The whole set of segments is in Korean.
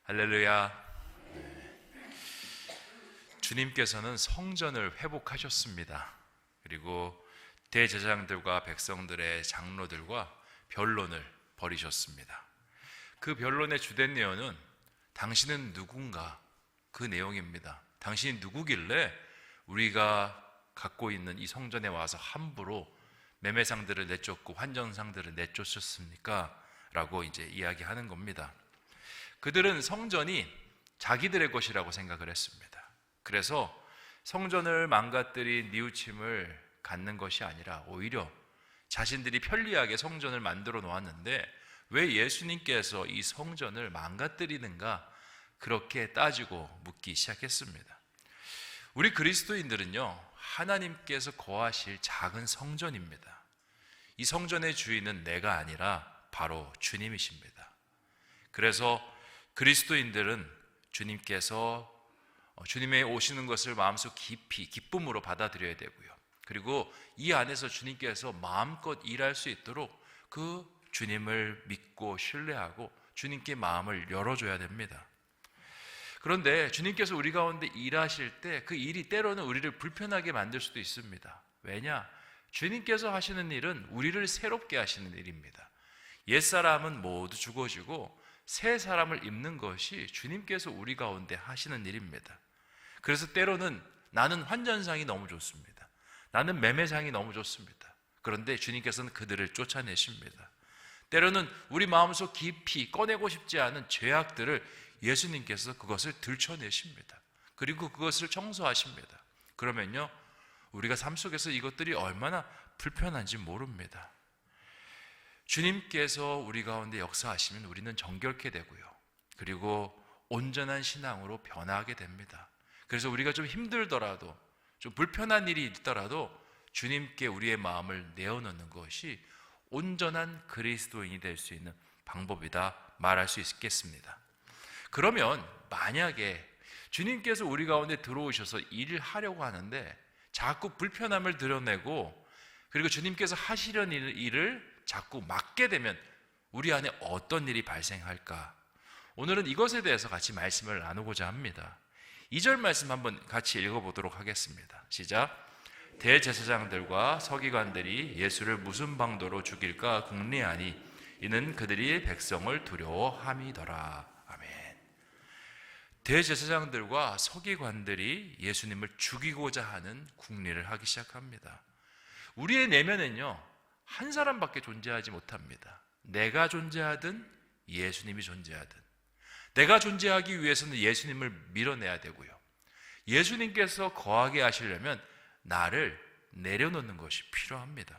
할렐루야. 주님께서는 성전을 회복하셨습니다. 그리고 대제사장들과 백성들의 장로들과 변론을 벌이셨습니다. 그 변론의 주된 내용은 당신은 누군가, 그 내용입니다. 당신이 누구길래 우리가 갖고 있는 이 성전에 와서 함부로 매매상들을 내쫓고 환전상들을 내쫓았습니까? 라고 이제 이야기하는 겁니다. 그들은 성전이 자기들의 것이라고 생각을 했습니다. 그래서 성전을 망가뜨린 뉘우침을 갖는 것이 아니라 오히려 자신들이 편리하게 성전을 만들어 놓았는데 왜 예수님께서 이 성전을 망가뜨리는가, 그렇게 따지고 묻기 시작했습니다. 우리 그리스도인들은요, 하나님께서 거하실 작은 성전입니다. 이 성전의 주인은 내가 아니라 바로 주님이십니다. 그래서 그리스도인들은 주님의 오시는 것을 마음속 깊이 기쁨으로 받아들여야 되고요. 그리고 이 안에서 주님께서 마음껏 일할 수 있도록 그 주님을 믿고 신뢰하고 주님께 마음을 열어줘야 됩니다. 그런데 주님께서 우리 가운데 일하실 때 그 일이 때로는 우리를 불편하게 만들 수도 있습니다. 왜냐? 주님께서 하시는 일은 우리를 새롭게 하시는 일입니다. 옛사람은 모두 죽어지고 새 사람을 입는 것이 주님께서 우리 가운데 하시는 일입니다. 그래서 때로는 나는 환전상이 너무 좋습니다. 나는 매매상이 너무 좋습니다. 그런데 주님께서는 그들을 쫓아내십니다. 때로는 우리 마음속 깊이 꺼내고 싶지 않은 죄악들을 예수님께서 그것을 들춰내십니다. 그리고 그것을 청소하십니다. 그러면요, 우리가 삶 속에서 이것들이 얼마나 불편한지 모릅니다. 주님께서 우리 가운데 역사하시면 우리는 정결케 되고요. 그리고 온전한 신앙으로 변화하게 됩니다. 그래서 우리가 좀 힘들더라도, 좀 불편한 일이 있더라도 주님께 우리의 마음을 내어놓는 것이 온전한 그리스도인이 될 수 있는 방법이다 말할 수 있겠습니다. 그러면 만약에 주님께서 우리 가운데 들어오셔서 일을 하려고 하는데 자꾸 불편함을 드러내고 그리고 주님께서 하시려는 일을 자꾸 막게 되면 우리 안에 어떤 일이 발생할까? 오늘은 이것에 대해서 같이 말씀을 나누고자 합니다. 2절 말씀 한번 같이 읽어보도록 하겠습니다. 시작. 대제사장들과 서기관들이 예수를 무슨 방도로 죽일까 궁리하니 이는 그들이 백성을 두려워함이더라. 아멘. 대제사장들과 서기관들이 예수님을 죽이고자 하는 궁리를 하기 시작합니다. 우리의 내면은요, 한 사람밖에 존재하지 못합니다. 내가 존재하든 예수님이 존재하든 내가 존재하기 위해서는 예수님을 밀어내야 되고요. 예수님께서 거하게 하시려면 나를 내려놓는 것이 필요합니다.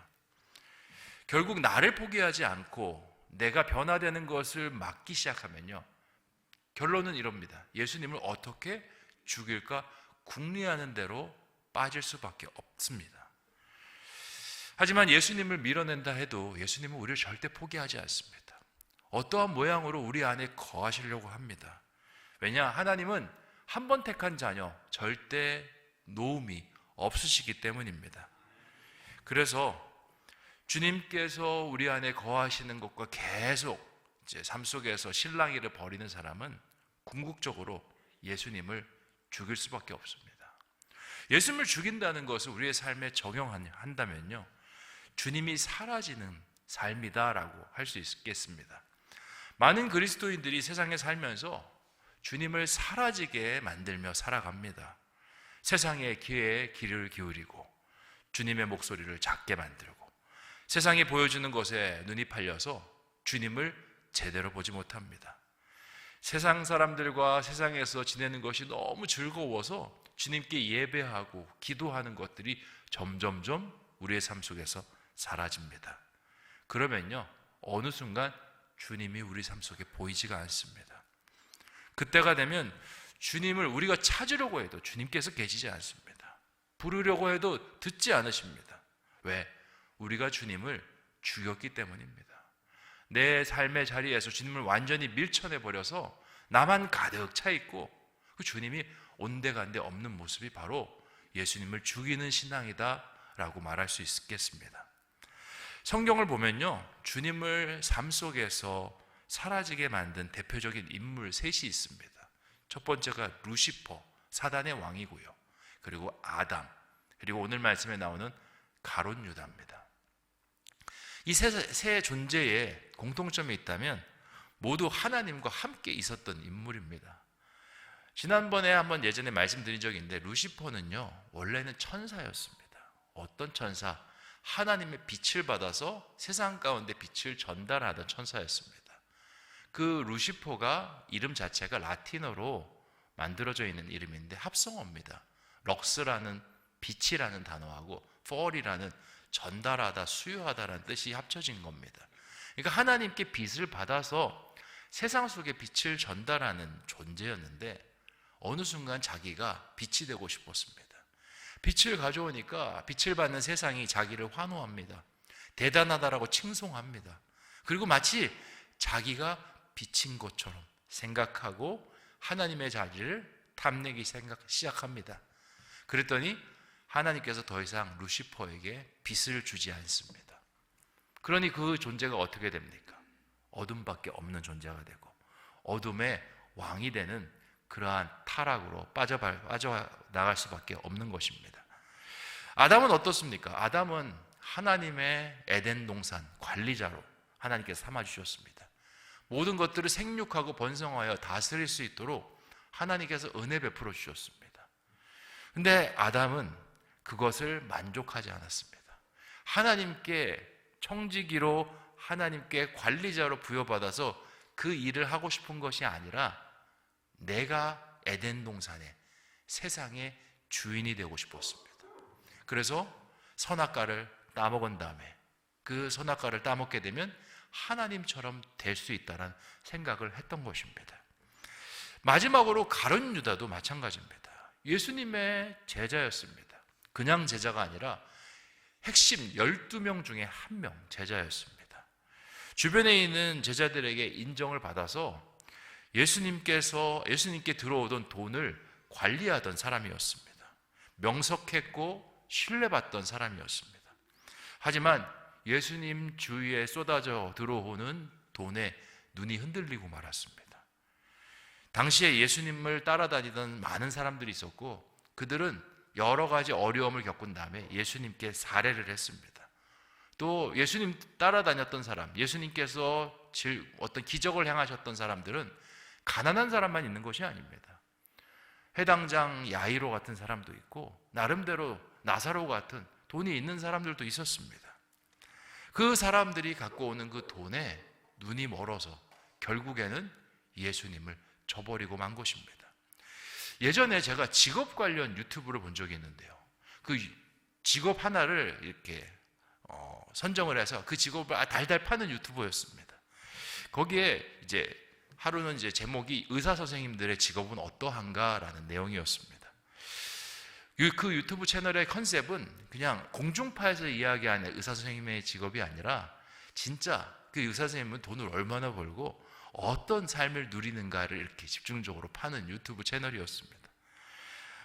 결국 나를 포기하지 않고 내가 변화되는 것을 막기 시작하면요, 결론은 이럽니다. 예수님을 어떻게 죽일까 궁리하는 대로 빠질 수밖에 없습니다. 하지만 예수님을 밀어낸다 해도 예수님은 우리를 절대 포기하지 않습니다. 어떠한 모양으로 우리 안에 거하시려고 합니다. 왜냐? 하나님은 한 번 택한 자녀 절대 노움이 없으시기 때문입니다. 그래서 주님께서 우리 안에 거하시는 것과 계속 이제 삶 속에서 실랑이를 벌이는 사람은 궁극적으로 예수님을 죽일 수밖에 없습니다. 예수님을 죽인다는 것을 우리의 삶에 적용한다면요, 주님이 사라지는 삶이다라고 할 수 있겠습니다. 많은 그리스도인들이 세상에 살면서 주님을 사라지게 만들며 살아갑니다. 세상의 기회에 귀를 기울이고 주님의 목소리를 작게 만들고 세상이 보여주는 것에 눈이 팔려서 주님을 제대로 보지 못합니다. 세상 사람들과 세상에서 지내는 것이 너무 즐거워서 주님께 예배하고 기도하는 것들이 점점점 우리의 삶 속에서 사라집니다. 그러면요, 어느 순간 주님이 우리 삶 속에 보이지가 않습니다. 그때가 되면 주님을 우리가 찾으려고 해도 주님께서 계시지 않습니다. 부르려고 해도 듣지 않으십니다. 왜? 우리가 주님을 죽였기 때문입니다. 내 삶의 자리에서 주님을 완전히 밀쳐내버려서 나만 가득 차 있고 그 주님이 온데간데 없는 모습이 바로 예수님을 죽이는 신앙이다 라고 말할 수 있겠습니다. 성경을 보면요, 주님을 삶 속에서 사라지게 만든 대표적인 인물 셋이 있습니다. 첫 번째가 루시퍼, 사단의 왕이고요. 그리고 아담, 그리고 오늘 말씀에 나오는 가룟 유다입니다. 이 세 존재에 공통점이 있다면 모두 하나님과 함께 있었던 인물입니다. 지난번에 한번 예전에 말씀드린 적이 있는데 루시퍼는요, 원래는 천사였습니다. 어떤 천사? 하나님의 빛을 받아서 세상 가운데 빛을 전달하던 천사였습니다. 그 루시퍼가 이름 자체가 라틴어로 만들어져 있는 이름인데 합성어입니다. 럭스라는 빛이라는 단어하고 fal이라는 전달하다, 수요하다라는 뜻이 합쳐진 겁니다. 그러니까 하나님께 빛을 받아서 세상 속에 빛을 전달하는 존재였는데 어느 순간 자기가 빛이 되고 싶었습니다. 빛을 가져오니까 빛을 받는 세상이 자기를 환호합니다. 대단하다라고 칭송합니다. 그리고 마치 자기가 빛인 것처럼 생각하고 하나님의 자리를 탐내기 시작합니다. 그랬더니 하나님께서 더 이상 루시퍼에게 빛을 주지 않습니다. 그러니 그 존재가 어떻게 됩니까? 어둠밖에 없는 존재가 되고 어둠의 왕이 되는 그러한 타락으로 빠져나갈 수밖에 없는 것입니다. 아담은 어떻습니까? 아담은 하나님의 에덴 동산 관리자로 하나님께서 삼아주셨습니다. 모든 것들을 생육하고 번성하여 다스릴 수 있도록 하나님께서 은혜 베풀어 주셨습니다. 근데 아담은 그것을 만족하지 않았습니다. 하나님께 청지기로 하나님께 관리자로 부여받아서 그 일을 하고 싶은 것이 아니라 내가 에덴 동산의 세상의 주인이 되고 싶었습니다. 그래서 선악과를 따먹은 다음에 그 선악과를 따먹게 되면 하나님처럼 될 수 있다는 생각을 했던 것입니다. 마지막으로 가룟 유다도 마찬가지입니다. 예수님의 제자였습니다. 그냥 제자가 아니라 핵심 12명 중에 한 명 제자였습니다. 주변에 있는 제자들에게 인정을 받아서 예수님께 들어오던 돈을 관리하던 사람이었습니다. 명석했고 신뢰받던 사람이었습니다. 하지만 예수님 주위에 쏟아져 들어오는 돈에 눈이 흔들리고 말았습니다. 당시에 예수님을 따라다니던 많은 사람들이 있었고 그들은 여러 가지 어려움을 겪은 다음에 예수님께 살해를 했습니다. 또 예수님 따라다녔던 사람, 예수님께서 어떤 기적을 행하셨던 사람들은 가난한 사람만 있는 것이 아닙니다. 회당장 야이로 같은 사람도 있고 나름대로 나사로 같은 돈이 있는 사람들도 있었습니다. 그 사람들이 갖고 오는 그 돈에 눈이 멀어서 결국에는 예수님을 저버리고 만 것입니다. 예전에 제가 직업 관련 유튜브를 본 적이 있는데요. 그 직업 하나를 이렇게 선정을 해서 그 직업을 달달 파는 유튜버였습니다. 거기에 이제 하루는 이제 제목이 의사 선생님들의 직업은 어떠한가라는 내용이었습니다. 그 유튜브 채널의 컨셉은 그냥 공중파에서 이야기하는 의사 선생님의 직업이 아니라 진짜 그 의사 선생님은 돈을 얼마나 벌고 어떤 삶을 누리는가를 이렇게 집중적으로 파는 유튜브 채널이었습니다.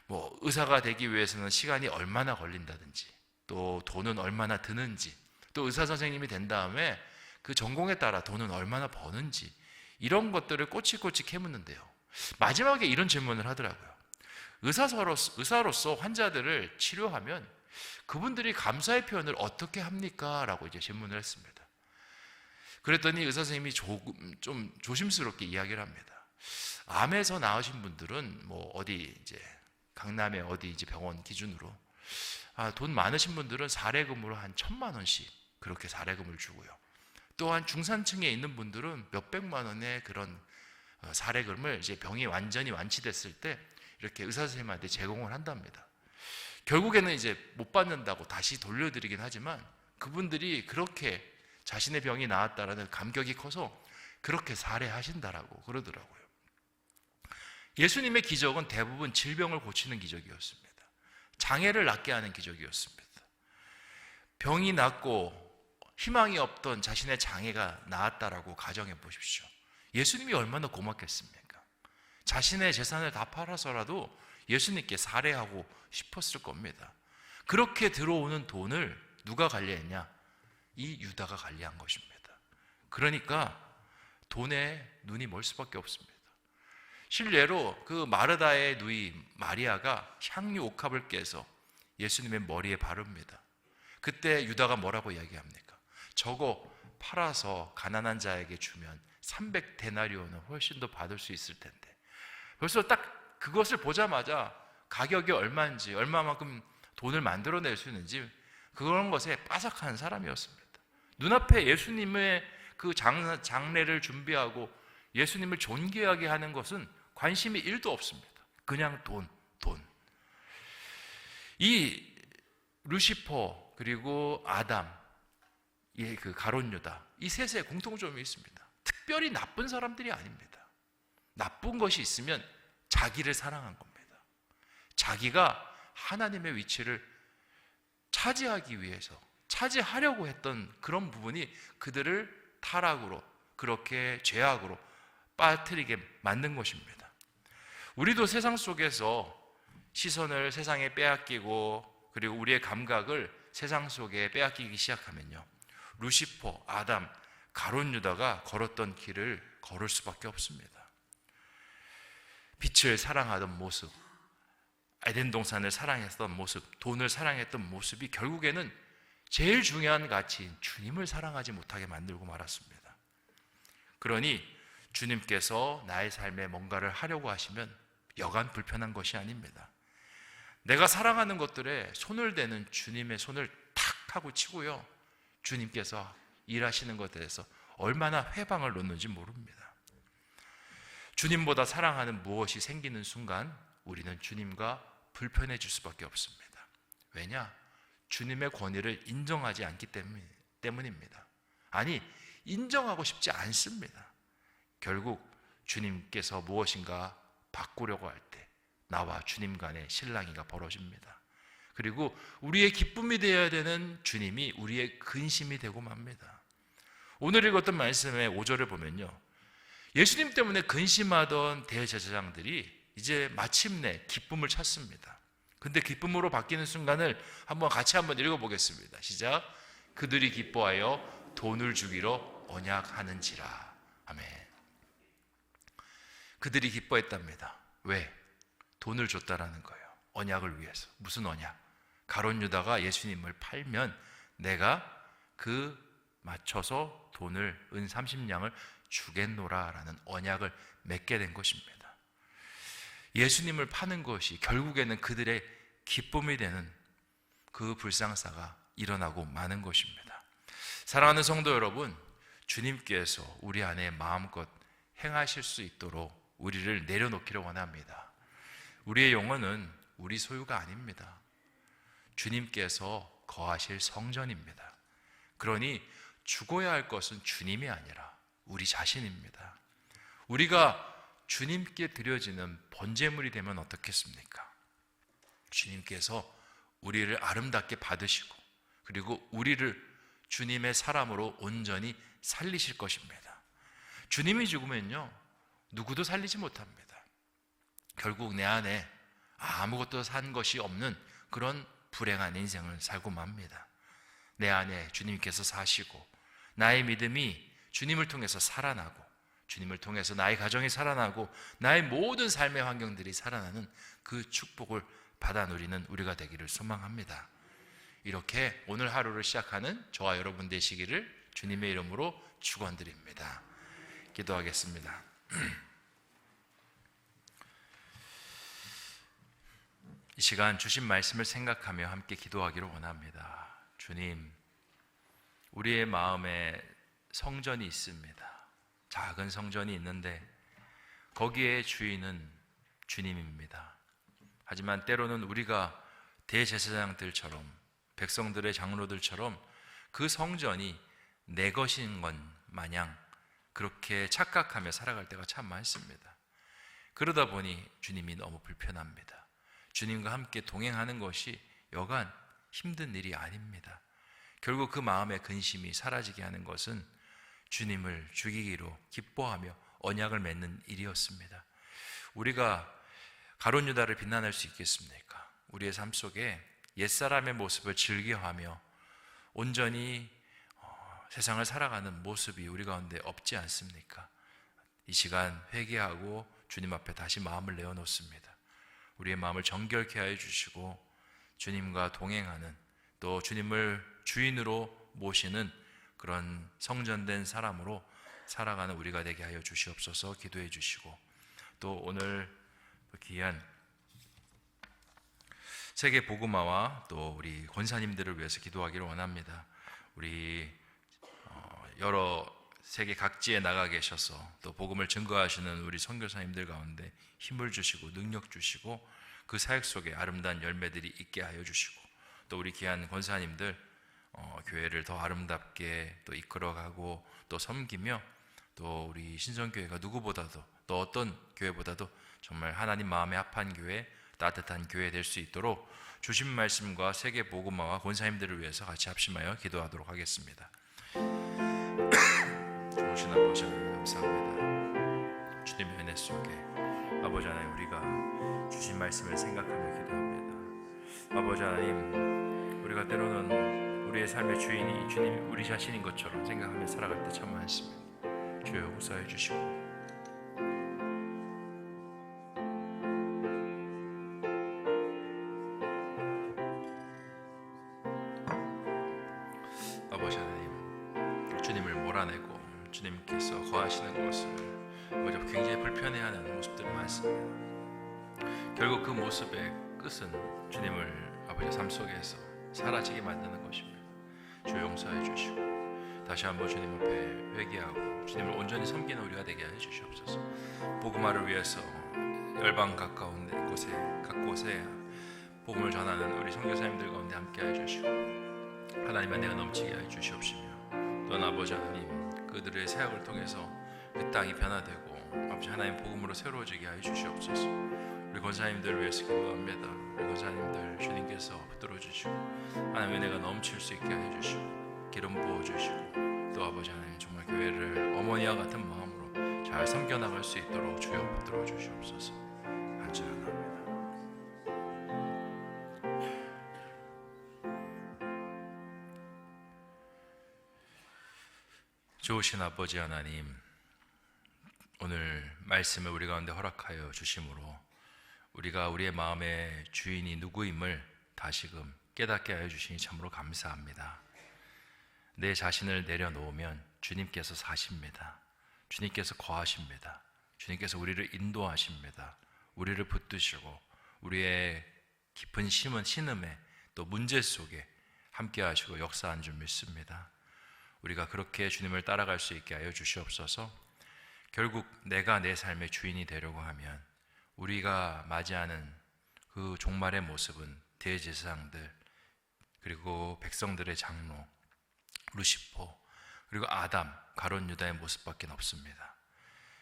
뭐 의사가 되기 위해서는 시간이 얼마나 걸린다든지 또 돈은 얼마나 드는지 또 의사 선생님이 된 다음에 그 전공에 따라 돈은 얼마나 버는지 이런 것들을 꼬치꼬치 캐묻는데요. 마지막에 이런 질문을 하더라고요. 의사로서 환자들을 치료하면 그분들이 감사의 표현을 어떻게 합니까? 라고 이제 질문을 했습니다. 그랬더니 의사 선생님이 좀 조심스럽게 이야기를 합니다. 암에서 나으신 분들은 뭐 어디 이제 강남의 어디 이제 병원 기준으로 돈 많으신 분들은 사례금으로 한 1,000만 원씩 그렇게 사례금을 주고요. 또한 중산층에 있는 분들은 몇백만 원의 그런 사례금을 이제 병이 완전히 완치됐을 때 이렇게 의사 선생님한테 제공을 한답니다. 결국에는 이제 못 받는다고 다시 돌려드리긴 하지만 그분들이 그렇게 자신의 병이 나았다라는 감격이 커서 그렇게 살해하신다라고 그러더라고요. 예수님의 기적은 대부분 질병을 고치는 기적이었습니다. 장애를 낫게 하는 기적이었습니다. 병이 낫고 희망이 없던 자신의 장애가 나았다라고 가정해 보십시오. 예수님이 얼마나 고맙겠습니까? 자신의 재산을 다 팔아서라도 예수님께 살해하고 싶었을 겁니다. 그렇게 들어오는 돈을 누가 관리했냐? 이 유다가 관리한 것입니다. 그러니까 돈에 눈이 멀 수밖에 없습니다. 실례로 그 마르다의 누이 마리아가 향유 옥합을 깨서 예수님의 머리에 바릅니다. 그때 유다가 뭐라고 이야기합니까? 저거 팔아서 가난한 자에게 주면 300데나리온은 훨씬 더 받을 수 있을 텐데. 벌써 딱 그것을 보자마자 가격이 얼마인지, 얼마만큼 돈을 만들어낼 수 있는지 그런 것에 빠삭한 사람이었습니다. 눈앞에 예수님의 그 장례를 준비하고 예수님을 존귀하게 하는 것은 관심이 1도 없습니다. 그냥 돈. 이 루시퍼 그리고 아담, 그 가룟 유다, 이 셋의 공통점이 있습니다. 특별히 나쁜 사람들이 아닙니다. 나쁜 것이 있으면 자기를 사랑한 겁니다. 자기가 하나님의 위치를 차지하기 위해서, 차지하려고 했던 그런 부분이 그들을 타락으로, 그렇게 죄악으로 빠뜨리게 만든 것입니다. 우리도 세상 속에서 시선을 세상에 빼앗기고, 그리고 우리의 감각을 세상 속에 빼앗기기 시작하면요, 루시퍼, 아담, 가룟 유다가 걸었던 길을 걸을 수밖에 없습니다. 빛을 사랑하던 모습, 에덴 동산을 사랑했던 모습, 돈을 사랑했던 모습이 결국에는 제일 중요한 가치인 주님을 사랑하지 못하게 만들고 말았습니다. 그러니 주님께서 나의 삶에 뭔가를 하려고 하시면 여간 불편한 것이 아닙니다. 내가 사랑하는 것들에 손을 대는 주님의 손을 탁 하고 치고요, 주님께서 일하시는 것에 대해서 얼마나 회방을 놓는지 모릅니다. 주님보다 사랑하는 무엇이 생기는 순간 우리는 주님과 불편해질 수밖에 없습니다. 왜냐? 주님의 권위를 인정하지 않기 때문입니다. 아니, 인정하고 싶지 않습니다. 결국 주님께서 무엇인가 바꾸려고 할 때 나와 주님 간의 실랑이가 벌어집니다. 그리고 우리의 기쁨이 되어야 되는 주님이 우리의 근심이 되고 맙니다. 오늘 읽었던 말씀의 5절을 보면요, 예수님 때문에 근심하던 대제사장들이 이제 마침내 기쁨을 찾습니다. 근데 기쁨으로 바뀌는 순간을 같이 한번 읽어보겠습니다. 시작. 그들이 기뻐하여 돈을 주기로 언약하는지라. 아멘. 그들이 기뻐했답니다. 왜? 돈을 줬다라는 거예요. 언약을 위해서. 무슨 언약? 가룟 유다가 예수님을 팔면 내가 그 맞춰서 돈을 은 30냥을 주겠노라라는 언약을 맺게 된 것입니다. 예수님을 파는 것이 결국에는 그들의 기쁨이 되는 그 불상사가 일어나고 마는 것입니다. 사랑하는 성도 여러분, 주님께서 우리 안에 마음껏 행하실 수 있도록 우리를 내려놓기를 원합니다. 우리의 영혼은 우리 소유가 아닙니다. 주님께서 거하실 성전입니다. 그러니 죽어야 할 것은 주님이 아니라 우리 자신입니다. 우리가 주님께 드려지는 번제물이 되면 어떻겠습니까? 주님께서 우리를 아름답게 받으시고, 그리고 우리를 주님의 사람으로 온전히 살리실 것입니다. 주님이 죽으면요, 누구도 살리지 못합니다. 결국 내 안에 아무것도 산 것이 없는 그런 불행한 인생을 살고 맙니다. 내 안에 주님께서 사시고, 나의 믿음이 주님을 통해서 살아나고, 주님을 통해서 나의 가정이 살아나고, 나의 모든 삶의 환경들이 살아나는 그 축복을 받아 누리는 우리가 되기를 소망합니다. 이렇게 오늘 하루를 시작하는 저와 여러분 되시기를 주님의 이름으로 축원드립니다. 기도하겠습니다. 이 시간 주신 말씀을 생각하며 함께 기도하기를 원합니다. 주님, 우리의 마음에 성전이 있습니다. 작은 성전이 있는데 거기에 주인은 주님입니다. 하지만 때로는 우리가 대제사장들처럼, 백성들의 장로들처럼 그 성전이 내 것인 것 마냥 그렇게 착각하며 살아갈 때가 참 많습니다. 그러다 보니 주님이 너무 불편합니다. 주님과 함께 동행하는 것이 여간 힘든 일이 아닙니다. 결국 그 마음의 근심이 사라지게 하는 것은 주님을 죽이기로 기뻐하며 언약을 맺는 일이었습니다. 우리가 가룟 유다를 비난할 수 있겠습니까? 우리의 삶 속에 옛사람의 모습을 즐겨하며 온전히 세상을 살아가는 모습이 우리 가운데 없지 않습니까? 이 시간 회개하고 주님 앞에 다시 마음을 내어놓습니다. 우리의 마음을 정결케 하여 주시고 주님과 동행하는, 또 주님을 주인으로 모시는 그런 성전된 사람으로 살아가는 우리가 되게 하여 주시옵소서. 기도해 주시고, 또 오늘 귀한 세계 복음화와 또 우리 권사님들을 위해서 기도하기를 원합니다. 우리 여러 세계 각지에 나가 계셔서 또 복음을 증거하시는 우리 선교사님들 가운데 힘을 주시고 능력 주시고 그 사역 속에 아름다운 열매들이 있게 하여 주시고, 또 우리 귀한 권사님들 교회를 더 아름답게 또 이끌어가고 또 섬기며, 또 우리 신성교회가 누구보다도, 또 어떤 교회보다도 정말 하나님 마음에 합한 교회, 따뜻한 교회 될 수 있도록 주신 말씀과 세계 복음화와 권사님들을 위해서 같이 합심하여 기도하도록 하겠습니다. 좋으신 아버지 하나님 감사합니다. 주님의 은혜 속에 아버지 하나님, 우리가 주신 말씀을 생각하며 기도합니다. 아버지 하나님, 우리가 때로는 우리의 삶의 주인이 주님, 우리 자신인 것처럼 생각하며 살아갈 때 참 많습니다. 주여 용서해 주시고, 아버지 하나님, 주님을 몰아내고 주님께서 거하시는 것을 굉장히 불편해하는 모습들이 많습니다. 결국 그 모습의 끝은 주님을 아버지 삶 속에서 사라지게 만드는 것입니다. 주여 용서해 주시고, 다시 한번 주님 앞에 회개하고 주님을 온전히 섬기는 우리가 되게 하여 주시옵소서. 복음화를 위해서 열방 가까운 곳에 각 곳에 복음을 전하는 우리 선교사님들 가운데 함께 하여 주시고, 하나님의 은혜가 넘치게 하여 주시옵시며, 또한 아버지 하나님, 그들의 사역을 통해서 그 땅이 변화되고 아버지 하나님 복음으로 새로워지게 하여 주시옵소서. 우리 권사님들을 위해서 기도합니다. 우리 권사님들 주님께서 붙들어 주시고 하나님의 은혜가 넘칠 수 있게 하여 주시고 기름 부어 주시고, 또 아버지 하나님 정말 교회를 어머니와 같은 마음으로 잘 섬겨 나갈 수 있도록 주여 붙들어 주시옵소서. 간절합니다. 좋으신 아버지 하나님, 오늘 말씀을 우리 가운데 허락하여 주심으로 우리가 우리의 마음의 주인이 누구임을 다시금 깨닫게 하여 주시니 참으로 감사합니다. 내 자신을 내려놓으면 주님께서 사십니다. 주님께서 거하십니다. 주님께서 우리를 인도하십니다. 우리를 붙드시고 우리의 깊은 신음에 또 문제 속에 함께 하시고 역사한 줄 믿습니다. 우리가 그렇게 주님을 따라갈 수 있게 하여 주시옵소서. 결국 내가 내 삶의 주인이 되려고 하면 우리가 맞이하는 그 종말의 모습은 대제사장들, 그리고 백성들의 장로 루시포, 그리고 아담, 가룟 유다의 모습밖에 없습니다.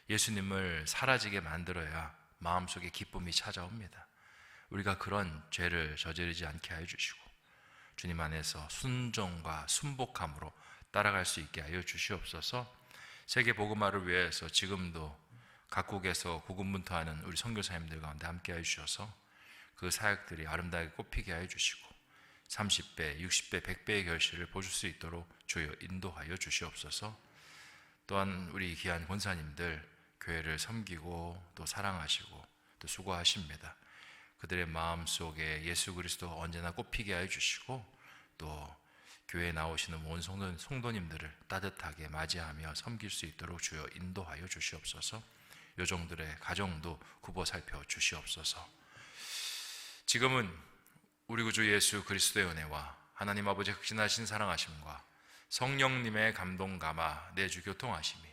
예수님을 사라지게 만들어야 마음속에 기쁨이 찾아옵니다. 우리가 그런 죄를 저지르지 않게 하여 주시고 주님 안에서 순종과 순복함으로 따라갈 수 있게 하여 주시옵소서. 세계 복음화를 위해서 지금도 각국에서 고군분투하는 우리 선교사님들 가운데 함께 하여 주셔서 그 사역들이 아름다게 꽃피게 하여 주시고 30배, 60배, 100배의 결실을 보실 수 있도록 주여 인도하여 주시옵소서. 또한 우리 귀한 권사님들 교회를 섬기고 또 사랑하시고 또 수고하십니다. 그들의 마음속에 예수 그리스도 언제나 꽃피게 하여 주시고 또 교회에 나오시는 온 성도님들을 따뜻하게 맞이하며 섬길 수 있도록 주여 인도하여 주시옵소서. 요종들의 가정도 굽어 살펴 주시옵소서. 지금은 우리 구주 예수 그리스도의 은혜와 하나님 아버지의 극진하신 사랑하심과 성령님의 감동 감화 내주 교통하심이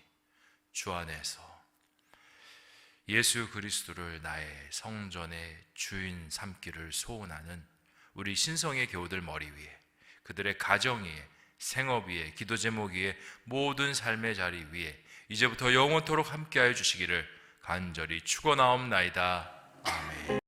주 안에서 예수 그리스도를 나의 성전의 주인 삼기를 소원하는 우리 신성의 교우들 머리 위에, 그들의 가정 위에, 생업 위에, 기도 제목 위에, 모든 삶의 자리 위에 이제부터 영원토록 함께하여 주시기를 간절히 축원하옵나이다. 아멘.